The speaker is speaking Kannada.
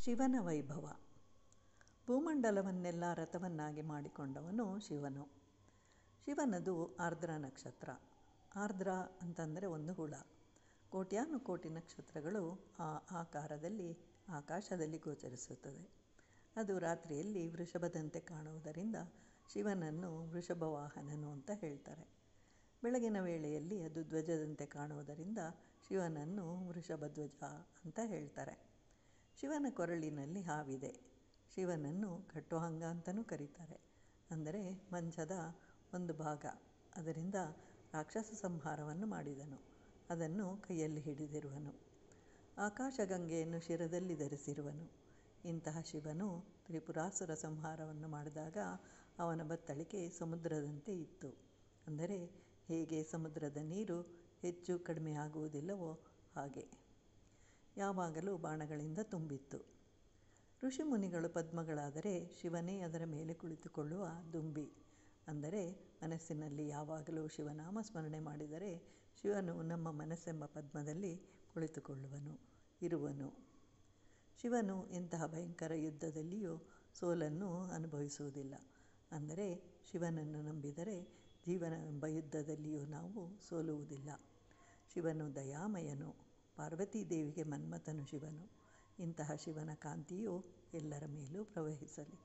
ಶಿವನ ವೈಭವ. ಭೂಮಂಡಲವನ್ನೆಲ್ಲ ರಥವನ್ನಾಗಿ ಮಾಡಿಕೊಂಡವನು ಶಿವನು. ಶಿವನದು ಆರ್ದ್ರ ನಕ್ಷತ್ರ. ಆರ್ದ್ರ ಅಂತಂದರೆ ಒಂದು ಹುಳ. ಕೋಟ್ಯಾನುಕೋಟಿ ನಕ್ಷತ್ರಗಳು ಆ ಆಕಾರದಲ್ಲಿ ಆಕಾಶದಲ್ಲಿ ಗೋಚರಿಸುತ್ತದೆ. ಅದು ರಾತ್ರಿಯಲ್ಲಿ ವೃಷಭದಂತೆ ಕಾಣುವುದರಿಂದ ಶಿವನನ್ನು ವೃಷಭವಾಹನನು ಅಂತ ಹೇಳ್ತಾರೆ. ಬೆಳಗಿನ ವೇಳೆಯಲ್ಲಿ ಅದು ಧ್ವಜದಂತೆ ಕಾಣುವುದರಿಂದ ಶಿವನನ್ನು ವೃಷಭಧ್ವಜ ಅಂತ ಹೇಳ್ತಾರೆ. ಶಿವನ ಕೊರಳಿನಲ್ಲಿ ಹಾವಿದೆ. ಶಿವನನ್ನು ಖಟ್ವಾಂಗ ಅಂತಲೂ ಕರೀತಾರೆ. ಅಂದರೆ ಮಂಚದ ಒಂದು ಭಾಗ. ಅದರಿಂದ ರಾಕ್ಷಸ ಸಂಹಾರವನ್ನು ಮಾಡಿದನು. ಅದನ್ನು ಕೈಯಲ್ಲಿ ಹಿಡಿದಿರುವನು. ಆಕಾಶಗಂಗೆಯನ್ನು ಶಿರದಲ್ಲಿ ಧರಿಸಿರುವನು. ಇಂತಹ ಶಿವನು ತ್ರಿಪುರಾಸುರ ಸಂಹಾರವನ್ನು ಮಾಡಿದಾಗ ಅವನ ಬತ್ತಳಿಕೆ ಸಮುದ್ರದಂತೆ ಇತ್ತು. ಅಂದರೆ ಹೇಗೆ ಸಮುದ್ರದ ನೀರು ಹೆಚ್ಚು ಕಡಿಮೆ ಆಗುವುದಿಲ್ಲವೋ ಹಾಗೆ ಯಾವಾಗಲೂ ಬಾಣಗಳಿಂದ ತುಂಬಿತ್ತು. ಋಷಿಮುನಿಗಳು ಪದ್ಮಗಳಾದರೆ ಶಿವನೇ ಅದರ ಮೇಲೆ ಕುಳಿತುಕೊಳ್ಳುವ ದುಂಬಿ. ಅಂದರೆ ಮನಸ್ಸಿನಲ್ಲಿ ಯಾವಾಗಲೂ ಶಿವನಾಮ ಸ್ಮರಣೆ ಮಾಡಿದರೆ ಶಿವನು ನಮ್ಮ ಮನಸ್ಸೆಂಬ ಪದ್ಮದಲ್ಲಿ ಕುಳಿತುಕೊಳ್ಳುವನು, ಇರುವನು. ಶಿವನು ಎಂತಹ ಭಯಂಕರ ಯುದ್ಧದಲ್ಲಿಯೂ ಸೋಲನ್ನು ಅನುಭವಿಸುವುದಿಲ್ಲ. ಅಂದರೆ ಶಿವನನ್ನು ನಂಬಿದರೆ ಜೀವನವೆಂಬ ಯುದ್ಧದಲ್ಲಿಯೂ ನಾವು ಸೋಲುವುದಿಲ್ಲ. ಶಿವನು ದಯಾಮಯನು. ಪಾರ್ವತೀದೇವಿಗೆ ಮನ್ಮಥನು ಶಿವನು. ಇಂತಹ ಶಿವನ ಕಾಂತಿಯು ಎಲ್ಲರ ಮೇಲೂ ಪ್ರವಹಿಸಲಿ.